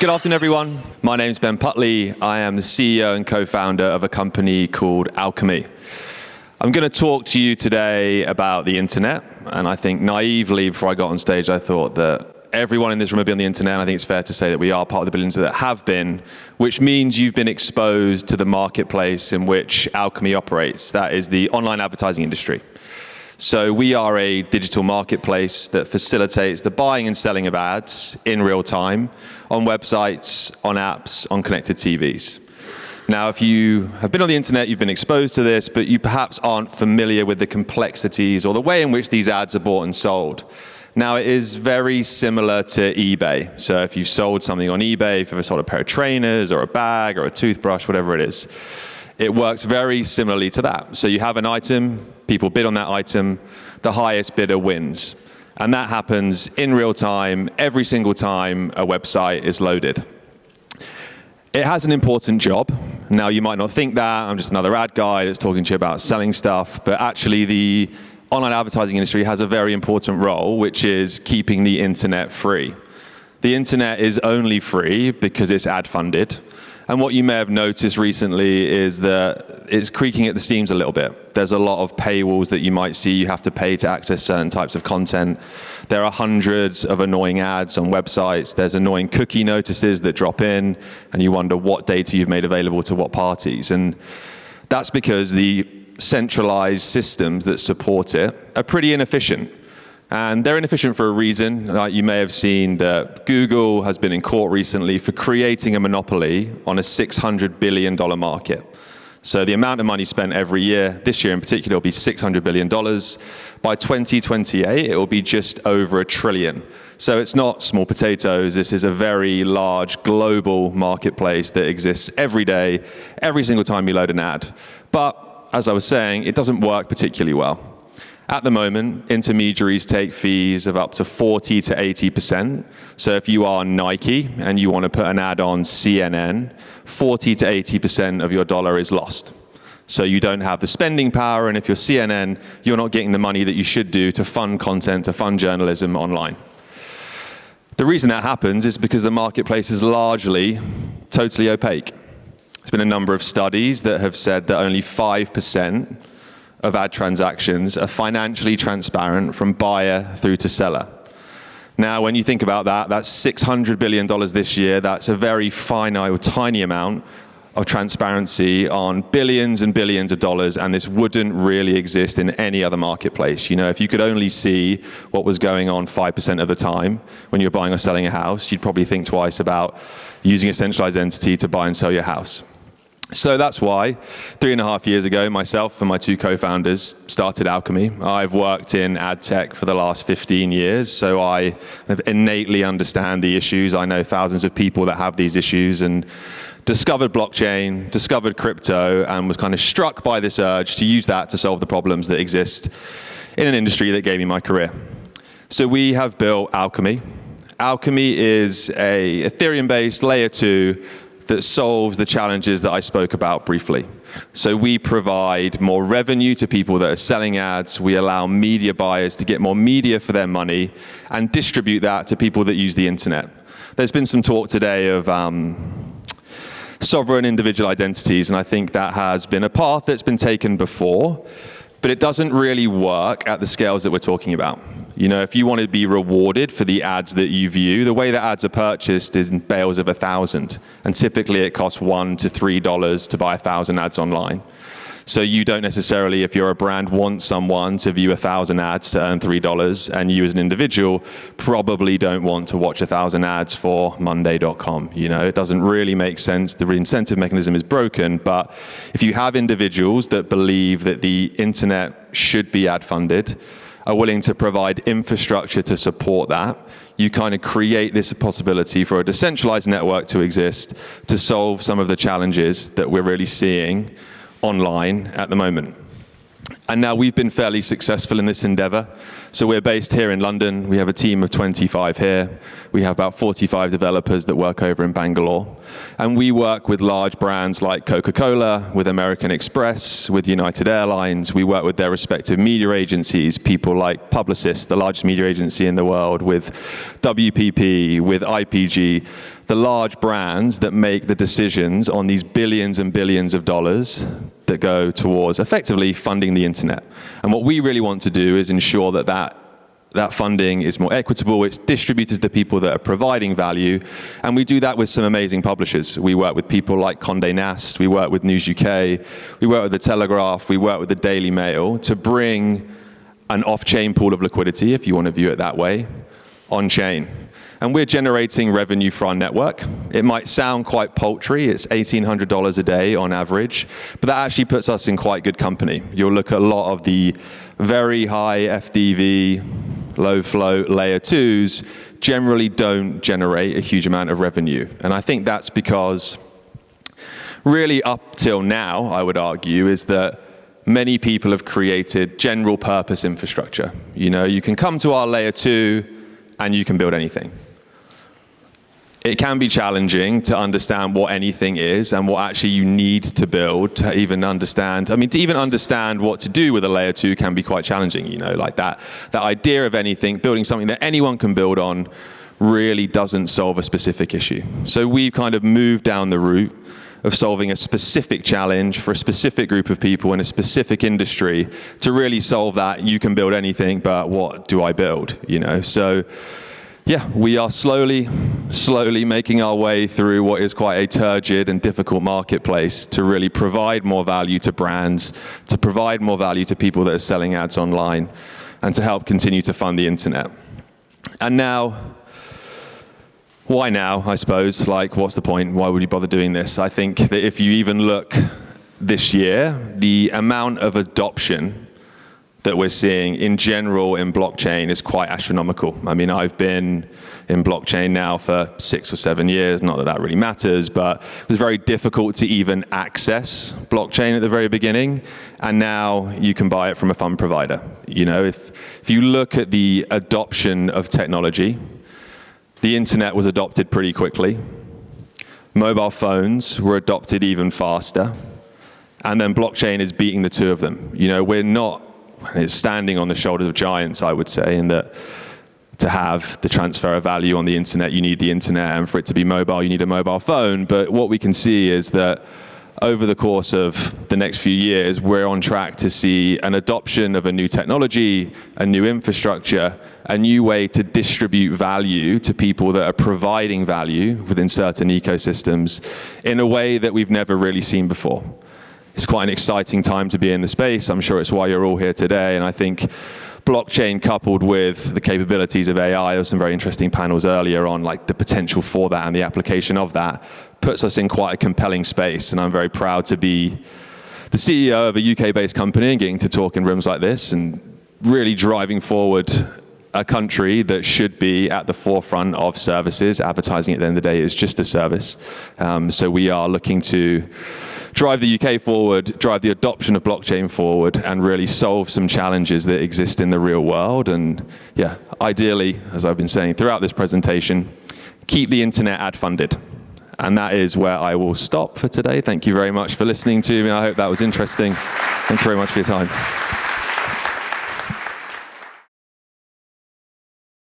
Good afternoon, everyone. My name is Ben Putley. I am the CEO and co-founder of a company called Alkimi. I'm going to talk to you today about the internet. And I think naively, before I got on stage, I thought that everyone in this room will be on the internet. And I think it's fair to say that we are part of the billions that have been, which means you've been exposed to the marketplace in which Alkimi operates. That is the online advertising industry. So we are a digital marketplace that facilitates the buying and selling of ads in real time on websites, on apps, on connected TVs. Now, if you have been on the internet, you've been exposed to this, but you perhaps aren't familiar with the complexities or the way in which these ads are bought and sold. Now, it is very similar to eBay. So if you've sold something on eBay, if you've ever sold a pair of trainers or a bag or a toothbrush, whatever it is, it works very similarly to that. So you have an item, people bid on that item, the highest bidder wins. And that happens in real time, every single time a website is loaded. It has an important job. Now, you might not think that. I'm just another ad guy that's talking to you about selling stuff. But actually, the online advertising industry has a very important role, which is keeping the internet free. The internet is only free because it's ad-funded. And what you may have noticed recently is that it's creaking at the seams a little bit. There's a lot of paywalls that you might see. You have to pay to access certain types of content. There are hundreds of annoying ads on websites. There's annoying cookie notices that drop in, and you wonder what data you've made available to what parties. And that's because the centralized systems that support it are pretty inefficient. And they're inefficient for a reason. You may have seen that Google has been in court recently for creating a monopoly on a $600 billion market. So the amount of money spent every year, this year in particular, will be $600 billion. By 2028, it will be just over $1 trillion. So it's not small potatoes. This is a very large global marketplace that exists every day, every single time you load an ad. But as I was saying, it doesn't work particularly well. At the moment, intermediaries take fees of up to 40 to 80%. So if you are Nike and you want to put an ad on CNN, 40 to 80% of your dollar is lost. So you don't have the spending power, and if you're CNN, you're not getting the money that you should do to fund content, to fund journalism online. The reason that happens is because the marketplace is largely totally opaque. There's been a number of studies that have said that only 5% of ad transactions are financially transparent from buyer through to seller. Now, when you think about that, that's $600 billion this year. That's a very finite or tiny amount of transparency on billions and billions of dollars, and this wouldn't really exist in any other marketplace. You know, if you could only see what was going on 5% of the time when you're buying or selling a house, you'd probably think twice about using a centralized entity to buy and sell your house. So that's why 3.5 years ago, myself and my two co-founders started Alkimi. I've worked in ad tech for the last 15 years, so I innately understand the issues. I know thousands of people that have these issues, and discovered blockchain, discovered crypto, and was kind of struck by this urge to use that to solve the problems that exist in an industry that gave me my career. So we have built Alkimi. Alkimi is a Ethereum-based layer 2 that solves the challenges that I spoke about briefly. So we provide more revenue to people that are selling ads. We allow media buyers to get more media for their money and distribute that to people that use the internet. There's been some talk today of sovereign individual identities, and I think that has been a path that's been taken before, but it doesn't really work at the scales that we're talking about. You know, if you want to be rewarded for the ads that you view, the way that ads are purchased is in bales of 1,000. And typically it costs $1 to $3 to buy 1,000 ads online. So you don't necessarily, if you're a brand, want someone to view 1,000 ads to earn $3. And you as an individual probably don't want to watch 1,000 ads for Monday.com. You know, it doesn't really make sense. The incentive mechanism is broken. But if you have individuals that believe that the internet should be ad funded, are willing to provide infrastructure to support that, you kind of create this possibility for a decentralized network to exist to solve some of the challenges that we're really seeing online at the moment. And now we've been fairly successful in this endeavor. So we're based here in London. We have a team of 25 here. We have about 45 developers that work over in Bangalore. And we work with large brands like Coca-Cola, with American Express, with United Airlines. We work with their respective media agencies, people like Publicis, the largest media agency in the world, with WPP, with IPG, the large brands that make the decisions on these billions and billions of dollars that go towards effectively funding the internet. And what we really want to do is ensure that funding is more equitable, it's distributed to the people that are providing value, and we do that with some amazing publishers. We work with people like Condé Nast, we work with News UK, we work with The Telegraph, we work with the Daily Mail to bring an off-chain pool of liquidity, if you want to view it that way, on-chain. And we're generating revenue for our network. It might sound quite paltry, it's $1,800 a day on average, but that actually puts us in quite good company. You'll look at a lot of the very high FDV, low float layer 2s generally don't generate a huge amount of revenue. And I think that's because really up till now, I would argue, is that many people have created general purpose infrastructure. You know, you can come to our layer 2 and you can build anything. It can be challenging to understand what anything is and what actually you need to build to even understand. I mean, to even understand what to do with a layer 2 can be quite challenging, you know, like that idea of anything, building something that anyone can build on really doesn't solve a specific issue. So we've kind of moved down the route of solving a specific challenge for a specific group of people in a specific industry to really solve that. You can build anything, but what do I build, you know? So yeah, we are slowly making our way through what is quite a turgid and difficult marketplace to really provide more value to brands, to provide more value to people that are selling ads online, and to help continue to fund the internet. And now, why now, I suppose? Like, what's the point? Why would you bother doing this? I think that if you even look this year, the amount of adoption that we're seeing in general in blockchain is quite astronomical. I mean, I've been in blockchain now for 6 or 7 years, not that that really matters, but it was very difficult to even access blockchain at the very beginning, and now you can buy it from a fund provider. You know, if you look at the adoption of technology, the internet was adopted pretty quickly. Mobile phones were adopted even faster, and then blockchain is beating the two of them. You know, it's standing on the shoulders of giants, I would say, in that to have the transfer of value on the internet, you need the internet, and for it to be mobile, you need a mobile phone. But what we can see is that over the course of the next few years, we're on track to see an adoption of a new technology, a new infrastructure, a new way to distribute value to people that are providing value within certain ecosystems in a way that we've never really seen before. It's quite an exciting time to be in the space. I'm sure it's why you're all here today. And I think blockchain coupled with the capabilities of AI, there were some very interesting panels earlier on like the potential for that and the application of that, puts us in quite a compelling space. And I'm very proud to be the CEO of a UK-based company and getting to talk in rooms like this and really driving forward a country that should be at the forefront of services. Advertising at the end of the day is just a service. So we are looking to drive the UK forward, drive the adoption of blockchain forward, and really solve some challenges that exist in the real world. And yeah, ideally, as I've been saying throughout this presentation, keep the internet ad funded. And that is where I will stop for today. Thank you very much for listening to me. I hope that was interesting. Thank you very much for your time.